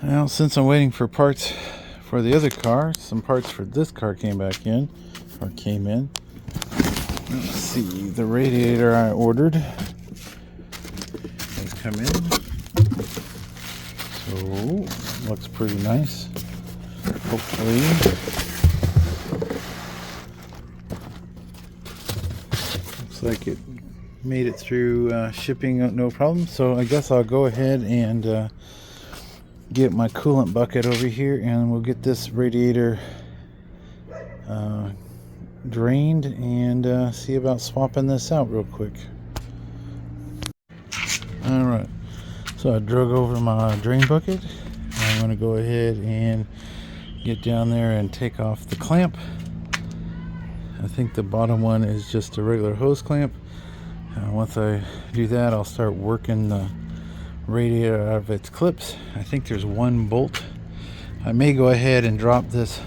Now, since I'm waiting for parts for the other car, some parts for this car came in. Let's see, the radiator I ordered has come in. So, looks pretty nice. Hopefully. Looks like it made it through shipping no problem. So I guess I'll go ahead and get my coolant bucket over here, and we'll get this radiator drained and see about swapping this out real quick. Alright, so I drug over my drain bucket. I'm going to go ahead and get down there and take off the clamp. I think the bottom one is just a regular hose clamp. Once I do that, I'll start working the radiator out of its clips. I think there's one bolt. I may go ahead and drop this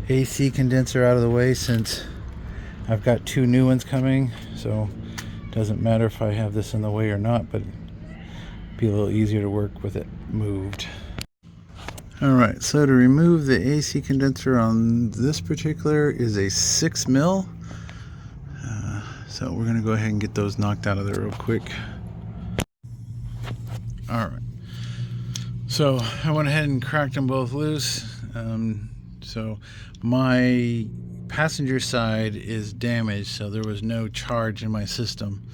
AC condenser out of the way since I've got two new ones coming, so it doesn't matter if I have this in the way or not, but it'll be a little easier to work with it moved. Alright, so to remove the AC condenser on this particular is a 6 mil. So we're going to go ahead and get those knocked out of there real quick. Alright, so I went ahead and cracked them both loose. So my passenger side is damaged, so there was no charge in my system.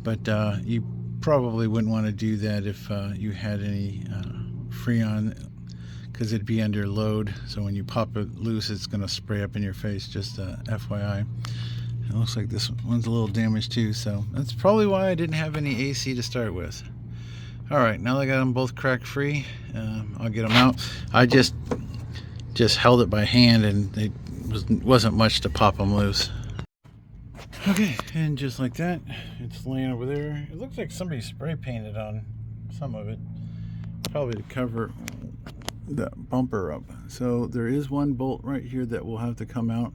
But you probably wouldn't want to do that if you had any Freon, because it'd be under load. So when you pop it loose, it's going to spray up in your face, just FYI. It looks like this one's a little damaged too, so that's probably why I didn't have any AC to start with. Alright, now that I got them both crack free, I'll get them out. I just held it by hand, and it wasn't much to pop them loose. Okay, and just like that, it's laying over there. It looks like somebody spray painted on some of it, probably to cover the bumper up. So there is one bolt right here that will have to come out,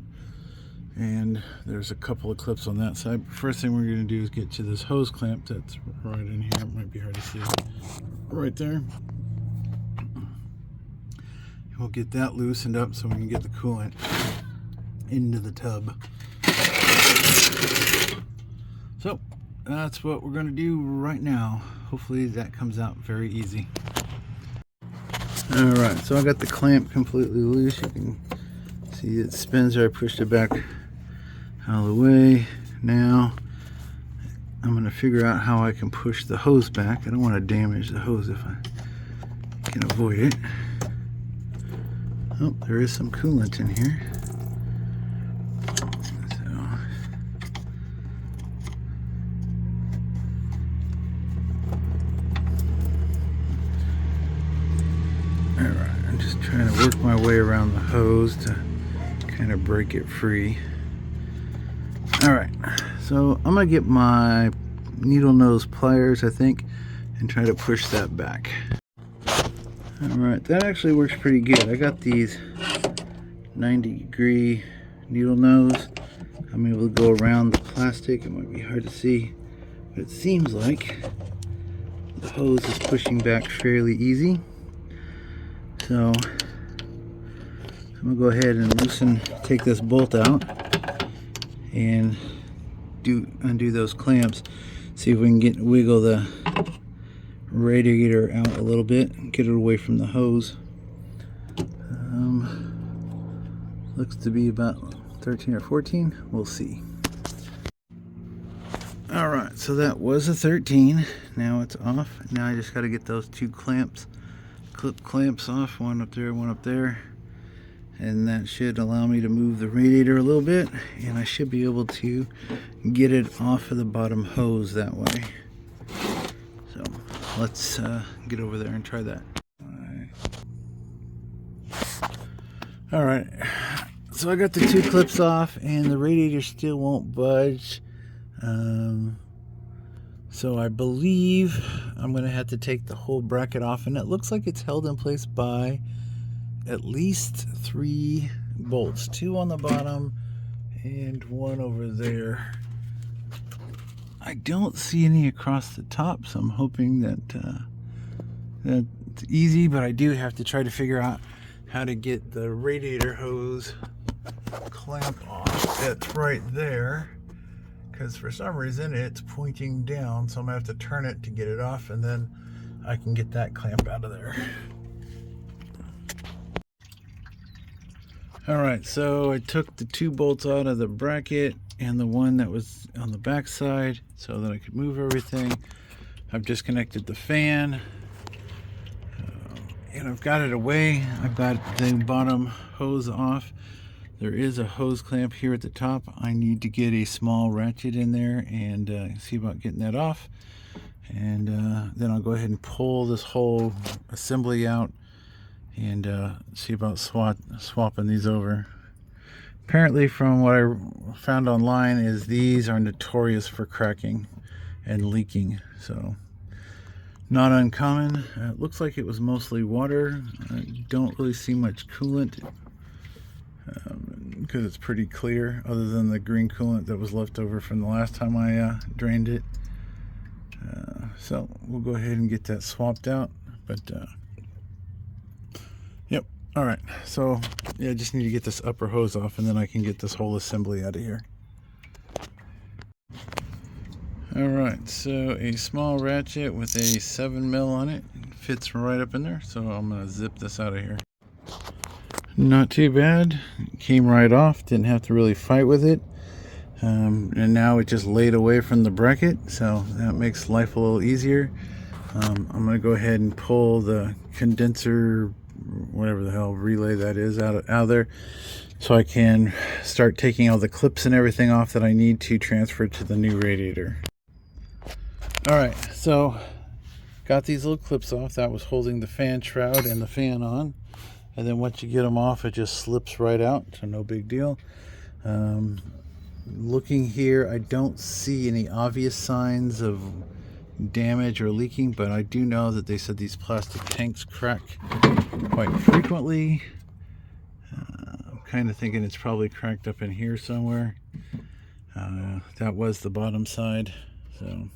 and there's a couple of clips on that side. First thing we're going to do is get to this hose clamp that's right in here. It might be hard to see right there. We'll get that loosened up so we can get the coolant into the tub. So that's what we're going to do right now. Hopefully that comes out very easy. Alright, so I got the clamp completely loose. You can see it spins there. I pushed it back out of the way. Now I'm going to figure out how I can push the hose back. I don't want to damage the hose if I can avoid it. Oh, there is some coolant in here. Alright, I'm just trying to work my way around the hose to kind of break it free. Alright, so I'm going to get my needle nose pliers, I think, and try to push that back. Alright, that actually works pretty good. I got these 90-degree needle nose. I'm able to go around the plastic. It might be hard to see, but it seems like the hose is pushing back fairly easy. So I'm going to go ahead and take this bolt out and undo those clamps. See if we can wiggle the radiator out a little bit and get it away from the hose. Looks to be about 13 or 14. We'll see. Alright, so that was a 13. Now it's off. Now I just got to get those two clamps, clip clamps off. One up there, one up there. And that should allow me to move the radiator a little bit. And I should be able to get it off of the bottom hose that way. So let's get over there and try that. Alright, so I got the two clips off and the radiator still won't budge. So I believe I'm going to have to take the whole bracket off, and it looks like it's held in place by at least 3 bolts. 2 on the bottom and 1 over there. I don't see any across the top, so I'm hoping that that It's easy, but I do have to try to figure out how to get the radiator hose clamp off. That's right there, because for some reason it's pointing down, so I'm gonna have to turn it to get it off, and then I can get that clamp out of there. Alright, so I took the 2 bolts out of the bracket and the one that was on the back side so that I could move everything. I've disconnected the fan, and I've got it away. I've got the bottom hose off. There is a hose clamp here at the top. I need to get a small ratchet in there and see about getting that off. And then I'll go ahead and pull this whole assembly out and see about swapping these over. Apparently, from what I found online, is these are notorious for cracking and leaking, so not uncommon. It looks like it was mostly water. I don't really see much coolant because it's pretty clear, other than the green coolant that was left over from the last time I drained it. So we'll go ahead and get that swapped out. But yep. All right. So yeah, I just need to get this upper hose off, and then I can get this whole assembly out of here. All right. So a small ratchet with a 7mm on it fits right up in there. So I'm gonna zip this out of here. Not too bad. It came right off. Didn't have to really fight with it. And now it just laid away from the bracket, so that makes life a little easier. I'm going to go ahead and pull the condenser, whatever the hell relay that is, out of there, so I can start taking all the clips and everything off that I need to transfer to the new radiator. Alright, so got these little clips off. That was holding the fan shroud and the fan on, and then once you get them off, it just slips right out, so no big deal. Looking here, I don't see any obvious signs of damage or leaking, but I do know that they said these plastic tanks crack quite frequently. I'm kind of thinking it's probably cracked up in here somewhere. That was the bottom side, so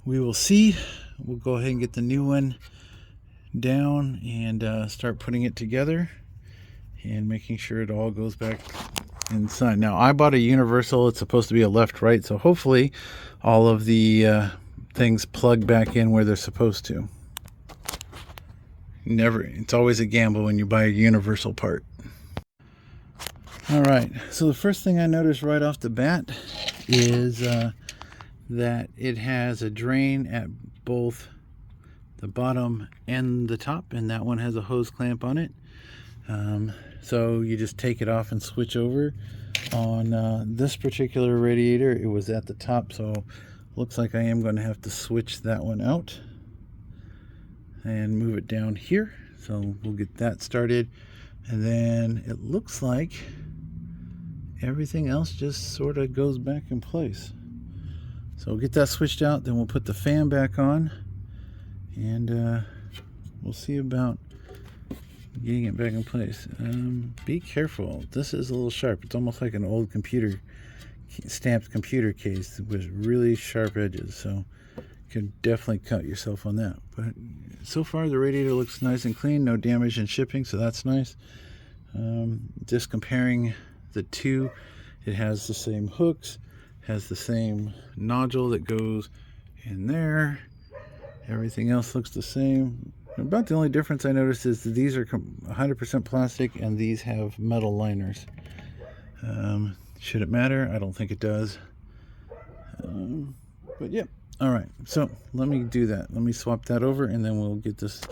we will see. We'll go ahead and get the new one down and start putting it together and making sure it all goes back inside. Now, I bought a universal. It's supposed to be a left-right, so hopefully all of the things plug back in where they're supposed to. It's always a gamble when you buy a universal part. All right, so the first thing I noticed right off the bat is that it has a drain at both the bottom and the top, and that one has a hose clamp on it. So you just take it off and switch over. On this particular radiator, it was at the top, so looks like I am going to have to switch that one out and move it down here. So we'll get that started, and then it looks like everything else just sort of goes back in place. So we'll get that switched out, then we'll put the fan back on, and we'll see about getting it back in place. Be careful. This is a little sharp. It's almost like an old stamped computer case with really sharp edges, so you could definitely cut yourself on that. But so far the radiator looks nice and clean, no damage in shipping, so that's nice. Just comparing the two, it has the same hooks, has the same nodule that goes in there. Everything else looks the same. About the only difference I noticed is that these are 100% plastic and these have metal liners. Should it matter? I don't think it does. But yeah. All right. So let me do that. Let me swap that over, and then we'll get this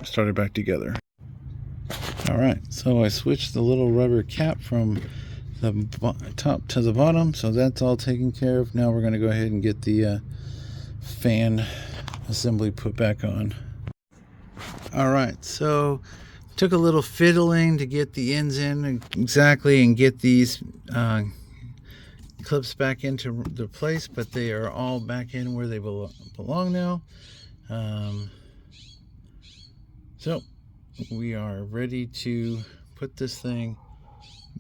started back together. All right. So I switched the little rubber cap from the top to the bottom. So that's all taken care of. Now we're going to go ahead and get the fan assembly put back on. All right, so took a little fiddling to get the ends in exactly and get these clips back into their place, but they are all back in where they belong now. So we are ready to put this thing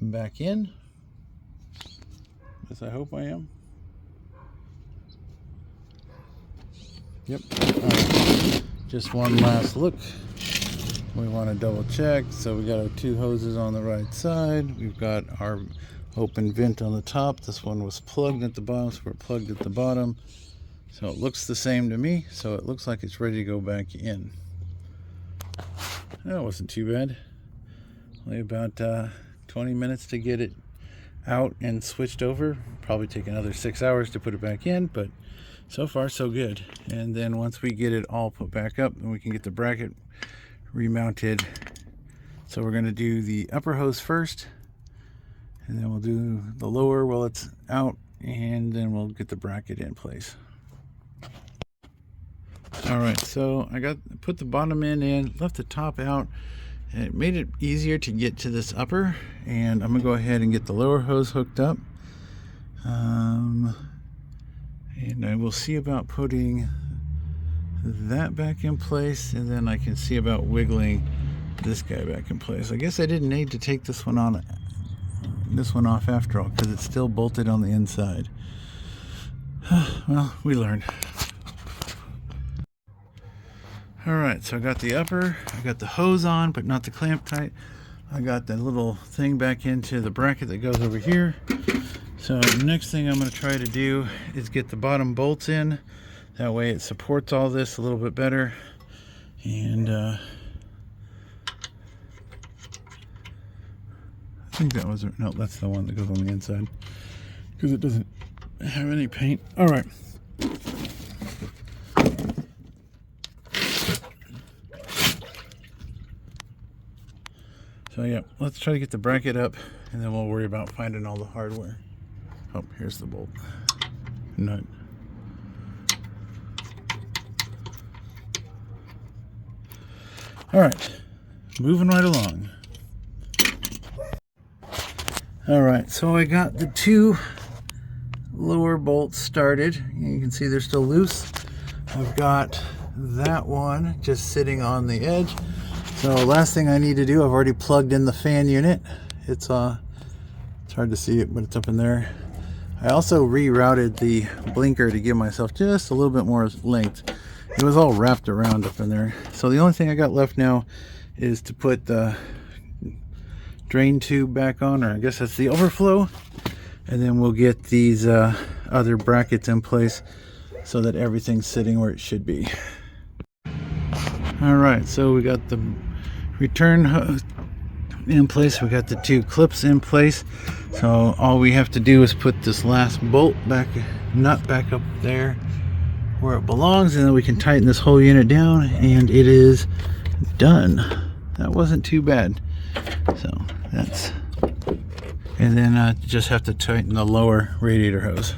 back in, as I hope I am. Yep. All right. just one last look. We want to double check. So we got our 2 hoses on the right side. We've got our open vent on the top. This one was plugged at the bottom, so we're plugged at the bottom. So it looks the same to me. So it looks like it's ready to go back in. That wasn't too bad. Only about 20 minutes to get it out and switched over. Probably take another 6 hours to put it back in, but so far so good. And then once we get it all put back up, then we can get the bracket remounted. So we're going to do the upper hose first, and then we'll do the lower while it's out, and then we'll get the bracket in place. All right, so I put the bottom end in, left the top out, and it made it easier to get to this upper. And I'm gonna go ahead and get the lower hose hooked up, and I will see about putting that back in place, and then I can see about wiggling this guy back in place. I guess I didn't need to take this one off after all, because it's still bolted on the inside. Well, we learned. All right, so I got the upper, I got the hose on, but not the clamp tight. I got the little thing back into the bracket that goes over here. So the next thing I'm going to try to do is get the bottom bolts in. That way it supports all this a little bit better. And I think that was, no, that's the one that goes on the inside, because it doesn't have any paint. All right. So yeah, let's try to get the bracket up, and then we'll worry about finding all the hardware. Oh, here's the bolt nut. All right, moving right along. All right, so I got the 2 lower bolts started. You can see they're still loose. I've got that one just sitting on the edge. So last thing I need to do, I've already plugged in the fan unit. It's hard to see it, but it's up in there. I also rerouted the blinker to give myself just a little bit more length. It was all wrapped around up in there. So the only thing I got left now is to put the drain tube back on, or I guess that's the overflow. And then we'll get these other brackets in place so that everything's sitting where it should be. All right, so we got the return hose in place. We got the 2 clips in place. So all we have to do is put this last nut back up there where it belongs, and then we can tighten this whole unit down, and it is done. That wasn't too bad. So that's, and then just have to tighten the lower radiator hose.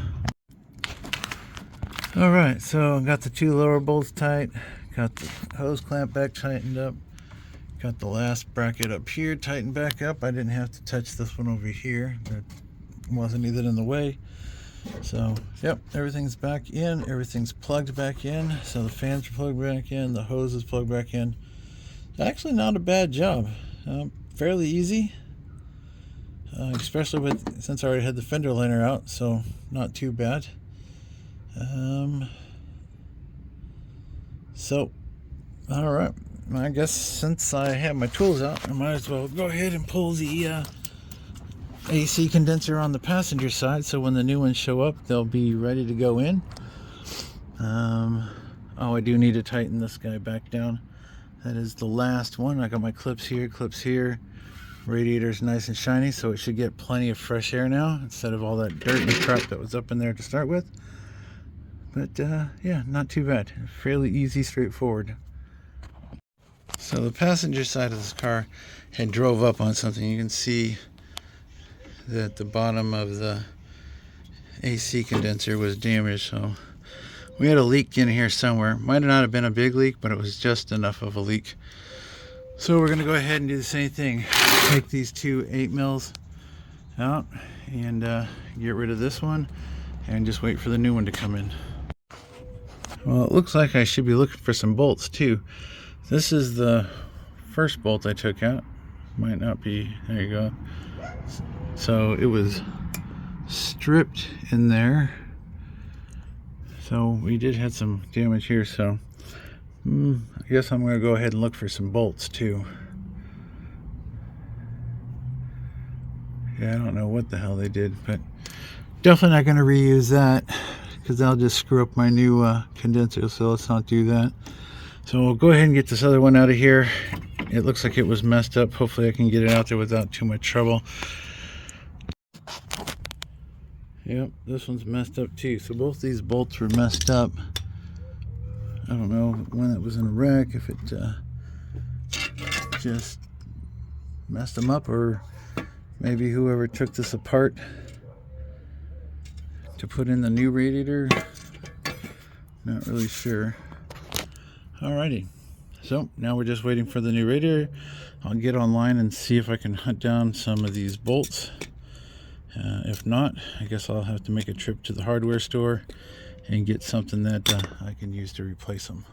All right, so I got the 2 lower bolts tight. Got the hose clamp back tightened up. Got the last bracket up here tightened back up. I didn't have to touch this one over here. There wasn't even in the way. So, yep, everything's back in. Everything's plugged back in. So the fans are plugged back in. The hose is plugged back in. Actually not a bad job. Fairly easy. Especially since I already had the fender liner out. So, not too bad. So, all right, I guess since I have my tools out, I might as well go ahead and pull the AC condenser on the passenger side, so when the new ones show up, they'll be ready to go in. Oh, I do need to tighten this guy back down. That is the last one. I got my clips here. Radiator's nice and shiny, so it should get plenty of fresh air now, instead of all that dirt and crap that was up in there to start with. But yeah, not too bad. Fairly easy, straightforward. So the passenger side of this car had drove up on something. You can see that the bottom of the AC condenser was damaged. So we had a leak in here somewhere. Might not have been a big leak, but it was just enough of a leak. So we're going to go ahead and do the same thing. Take these 2 8mm out and get rid of this one, and just wait for the new one to come in. Well, it looks like I should be looking for some bolts too. This is the first bolt I took out. Might not be, there you go. So it was stripped in there. So we did have some damage here. So I guess I'm going to go ahead and look for some bolts too. Yeah, I don't know what the hell they did, but definitely not going to reuse that because that'll just screw up my new condenser, so let's not do that. So we'll go ahead and get this other one out of here. It looks like it was messed up. Hopefully I can get it out there without too much trouble. Yep, this one's messed up too. So both these bolts were messed up. I don't know when it was in a wreck, if it just messed them up, or maybe whoever took this apart to put in the new radiator. Not really sure. Alrighty, so now we're just waiting for the new radiator. I'll get online and see if I can hunt down some of these bolts. If not, I guess I'll have to make a trip to the hardware store and get something that I can use to replace them.